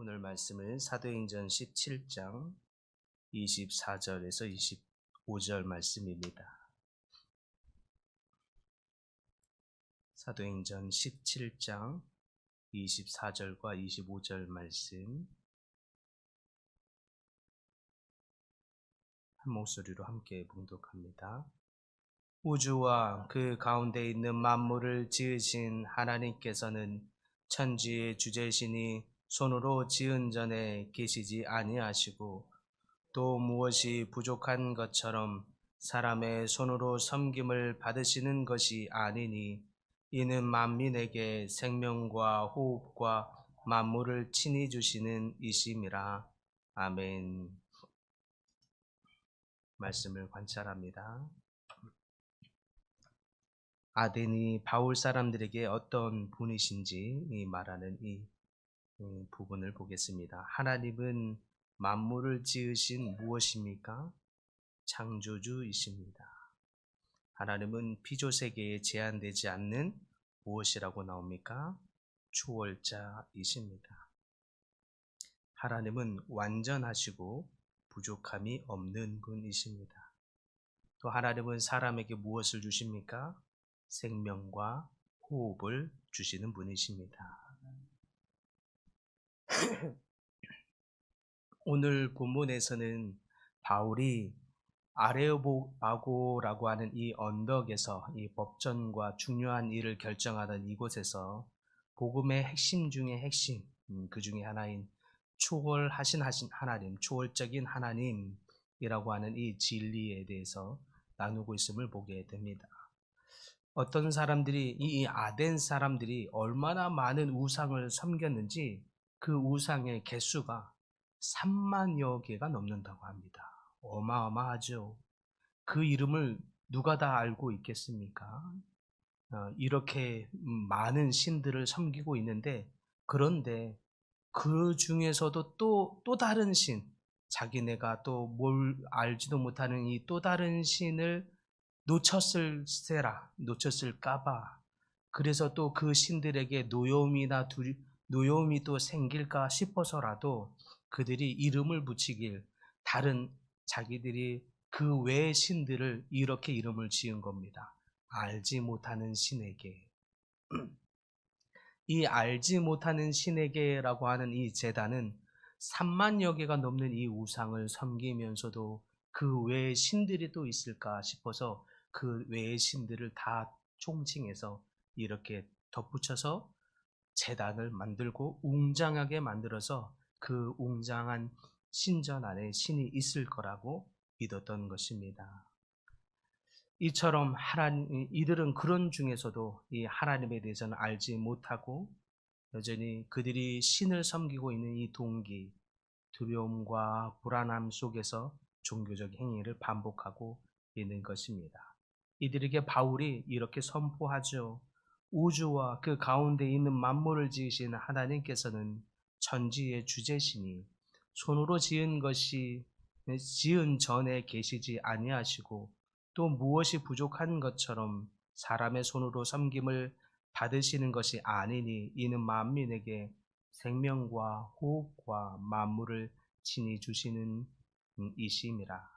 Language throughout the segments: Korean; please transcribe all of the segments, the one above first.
오늘 말씀은 사도행전 17장 24절에서 25절 말씀입니다. 사도행전 17장 24절과 25절 말씀 한 목소리로 함께 봉독합니다. 우주와 그 가운데 있는 만물을 지으신 하나님께서는 천지의 주재신이 손으로 지은 전에 계시지 아니하시고 또 무엇이 부족한 것처럼 사람의 손으로 섬김을 받으시는 것이 아니니 이는 만민에게 생명과 호흡과 만물을 친히 주시는 이심이라. 아멘. 말씀을 관찰합니다. 아덴이 바울 사람들에게 어떤 분이신지 말하는 이 부분을 보겠습니다. 하나님은 만물을 지으신 무엇입니까? 창조주이십니다. 하나님은 피조세계에 제한되지 않는 무엇이라고 나옵니까? 초월자이십니다. 하나님은 완전하시고 부족함이 없는 분이십니다. 또 하나님은 사람에게 무엇을 주십니까? 생명과 호흡을 주시는 분이십니다. 오늘 본문에서는 바울이 아레오바고라고 하는 이 언덕에서 이 법전과 중요한 일을 결정하던 이곳에서 복음의 핵심 중의 핵심, 그 중에 하나인 초월하신 하나님, 초월적인 하나님이라고 하는 이 진리에 대해서 나누고 있음을 보게 됩니다. 어떤 사람들이 이 아덴 사람들이 얼마나 많은 우상을 섬겼는지 그 우상의 개수가 3만여 개가 넘는다고 합니다. 어마어마하죠. 그 이름을 누가 다 알고 있겠습니까? 이렇게 많은 신들을 섬기고 있는데, 그런데 그 중에서도 또 다른 신, 자기네가 또 뭘 알지도 못하는 이 또 다른 신을 놓쳤을까봐, 그래서 또 그 신들에게 노여움이 또 생길까 싶어서라도 그들이 이름을 붙이길, 다른 자기들이 그 외의 신들을 이렇게 이름을 지은 겁니다. 알지 못하는 신에게. 이 알지 못하는 신에게라고 하는 이 제단은 3만여 개가 넘는 이 우상을 섬기면서도 그 외의 신들이 또 있을까 싶어서 그 외의 신들을 다 총칭해서 이렇게 덧붙여서 제단을 만들고 웅장하게 만들어서 그 웅장한 신전 안에 신이 있을 거라고 믿었던 것입니다. 이처럼 이들은 그런 중에서도 이 하나님에 대해서는 알지 못하고 여전히 그들이 신을 섬기고 있는 이 동기, 두려움과 불안함 속에서 종교적 행위를 반복하고 있는 것입니다. 이들에게 바울이 이렇게 선포하죠. 우주와 그 가운데 있는 만물을 지으신 하나님께서는 천지의 주재시니 손으로 지은 것이 지은 전에 계시지 아니하시고 또 무엇이 부족한 것처럼 사람의 손으로 섬김을 받으시는 것이 아니니 이는 만민에게 생명과 호흡과 만물을 친히 주시는 이심이라.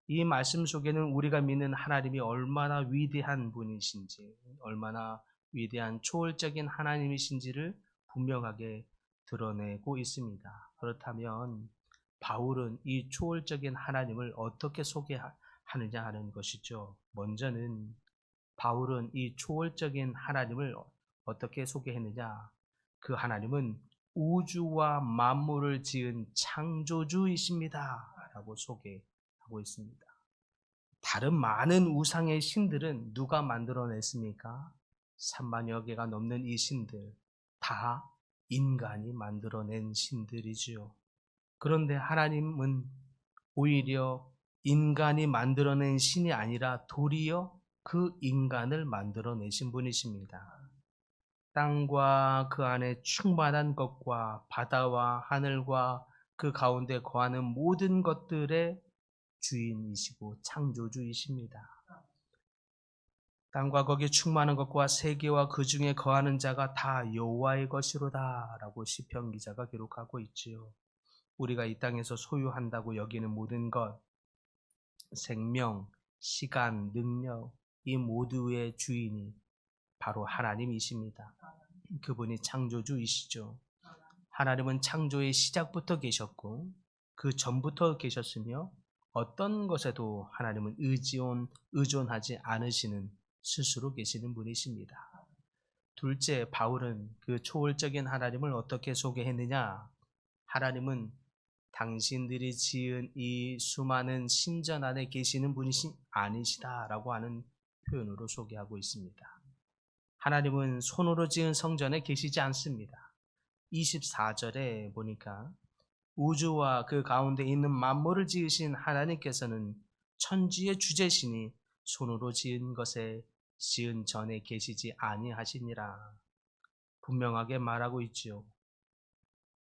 이 말씀 속에는 우리가 믿는 하나님이 얼마나 위대한 분이신지, 얼마나 위대한 초월적인 하나님이신지를 분명하게 드러내고 있습니다. 그렇다면 바울은 이 초월적인 하나님을 어떻게 소개하느냐 하는 것이죠. 먼저는 바울은 이 초월적인 하나님을 어떻게 소개했느냐? 그 하나님은 우주와 만물을 지은 창조주이십니다 라고 소개하고 있습니다. 다른 많은 우상의 신들은 누가 만들어냈습니까? 3만여 개가 넘는 이 신들 다 인간이 만들어낸 신들이지요. 그런데 하나님은 오히려 인간이 만들어낸 신이 아니라 도리어 그 인간을 만들어내신 분이십니다. 땅과 그 안에 충만한 것과 바다와 하늘과 그 가운데 거하는 모든 것들의 주인이시고 창조주이십니다. 땅과 거기에 충만한 것과 세계와 그 중에 거하는 자가 다 여호와의 것이로다라고 시편 기자가 기록하고 있지요. 우리가 이 땅에서 소유한다고 여기는 모든 것, 생명, 시간, 능력, 이 모두의 주인이 바로 하나님이십니다. 그분이 창조주이시죠. 하나님은 창조의 시작부터 계셨고 그 전부터 계셨으며 어떤 것에도 하나님은 의존하지 않으시는 스스로 계시는 분이십니다. 둘째, 바울은 그 초월적인 하나님을 어떻게 소개했느냐? 하나님은 당신들이 지은 이 수많은 신전 안에 계시는 분이 아니시다라고 하는 표현으로 소개하고 있습니다. 하나님은 손으로 지은 성전에 계시지 않습니다. 24절에 보니까 우주와 그 가운데 있는 만물을 지으신 하나님께서는 천지의 주재시니 손으로 지은 것에 지은 전에 계시지 아니하시니라. 분명하게 말하고 있지요.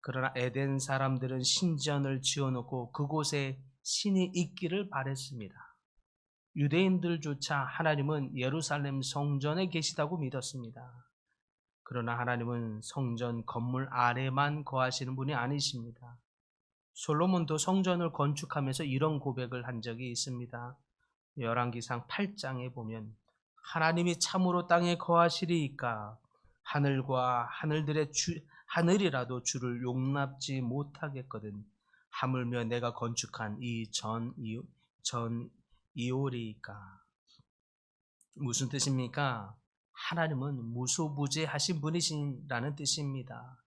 그러나 에덴 사람들은 신전을 지어놓고 그곳에 신이 있기를 바랬습니다. 유대인들조차 하나님은 예루살렘 성전에 계시다고 믿었습니다. 그러나 하나님은 성전 건물 아래만 거하시는 분이 아니십니다. 솔로몬도 성전을 건축하면서 이런 고백을 한 적이 있습니다. 열왕기상 8장에 보면 하나님이 참으로 땅에 거하시리이까 하늘과 하늘이라도 주를 용납지 못하겠거든 하물며 내가 건축한 이 전 이오리이까. 무슨 뜻입니까? 하나님은 무소부재하신 분이시라는 뜻입니다.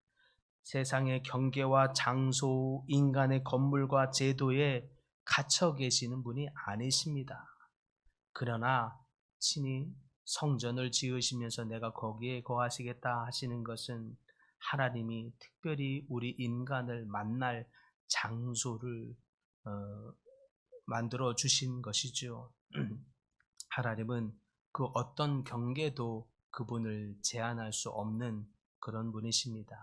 세상의 경계와 장소, 인간의 건물과 제도에 갇혀 계시는 분이 아니십니다. 그러나 친히 성전을 지으시면서 내가 거기에 거하시겠다 하시는 것은 하나님이 특별히 우리 인간을 만날 장소를 만들어 주신 것이죠. 하나님은 그 어떤 경계도 그분을 제한할 수 없는 그런 분이십니다.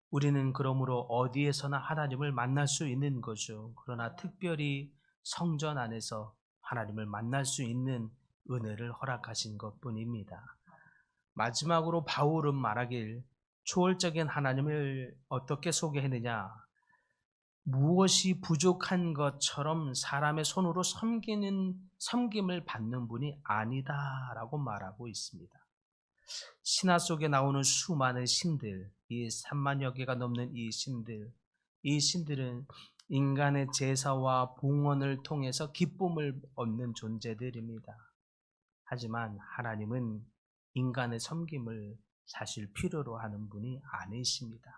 우리는 그러므로 어디에서나 하나님을 만날 수 있는 거죠. 그러나 특별히 성전 안에서 하나님을 만날 수 있는 은혜를 허락하신 것뿐입니다. 마지막으로 바울은 말하길 초월적인 하나님을 어떻게 소개했느냐? 무엇이 부족한 것처럼 사람의 손으로 섬김을 받는 분이 아니다라고 말하고 있습니다. 신화 속에 나오는 수많은 신들, 이 3만여 개가 넘는 이 신들은 인간의 제사와 봉헌을 통해서 기쁨을 얻는 존재들입니다. 하지만 하나님은 인간의 섬김을 사실 필요로 하는 분이 아니십니다.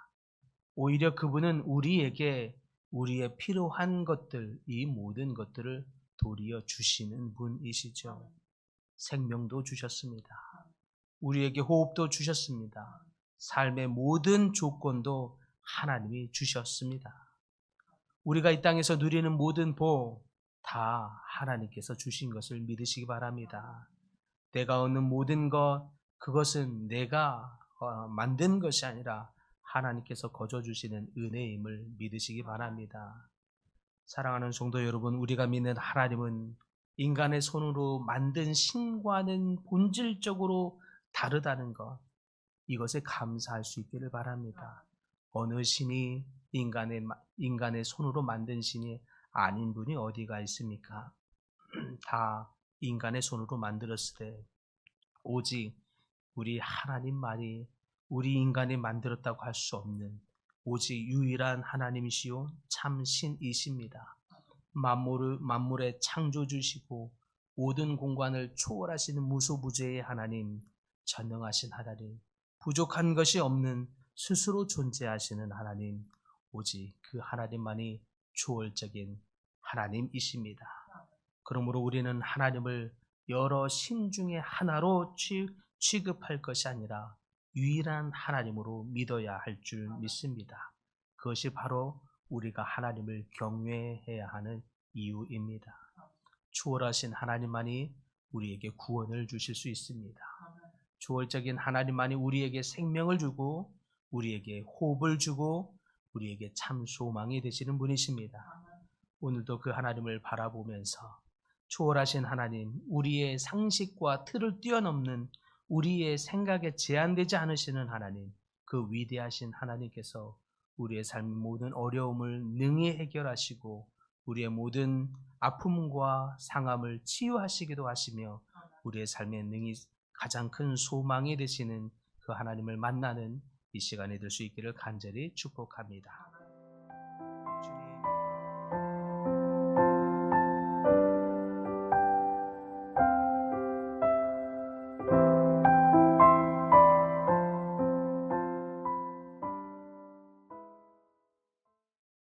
오히려 그분은 우리에게 우리의 필요한 것들, 이 모든 것들을 도리어 주시는 분이시죠. 생명도 주셨습니다. 우리에게 호흡도 주셨습니다. 삶의 모든 조건도 하나님이 주셨습니다. 우리가 이 땅에서 누리는 모든 복 다 하나님께서 주신 것을 믿으시기 바랍니다. 내가 얻는 모든 것, 그것은 내가 만든 것이 아니라 하나님께서 거저 주시는 은혜임을 믿으시기 바랍니다. 사랑하는 성도 여러분, 우리가 믿는 하나님은 인간의 손으로 만든 신과는 본질적으로 다르다는 것, 이것에 감사할 수 있기를 바랍니다. 어느 신이 인간의 손으로 만든 신이 아닌 분이 어디가 있습니까? 다 인간의 손으로 만들었을 때 오직 우리 하나님만이 우리 인간이 만들었다고 할 수 없는 오직 유일한 하나님이시요 참 신이십니다. 만물의 창조주시고 모든 공간을 초월하시는 무소부재의 하나님, 전능하신 하나님, 부족한 것이 없는 스스로 존재하시는 하나님, 오직 그 하나님만이 초월적인 하나님이십니다. 그러므로 우리는 하나님을 여러 신 중에 하나로 취급할 것이 아니라 유일한 하나님으로 믿어야 할 줄 믿습니다. 그것이 바로 우리가 하나님을 경외해야 하는 이유입니다. 초월하신 하나님만이 우리에게 구원을 주실 수 있습니다. 초월적인 하나님만이 우리에게 생명을 주고 우리에게 호흡을 주고 우리에게 참 소망이 되시는 분이십니다. 오늘도 그 하나님을 바라보면서 초월하신 하나님, 우리의 상식과 틀을 뛰어넘는 우리의 생각에 제한되지 않으시는 하나님, 그 위대하신 하나님께서 우리의 삶의 모든 어려움을 능히 해결하시고 우리의 모든 아픔과 상함을 치유하시기도 하시며 우리의 삶에 능히 가장 큰 소망이 되시는 그 하나님을 만나는 이 시간이 될 수 있기를 간절히 축복합니다.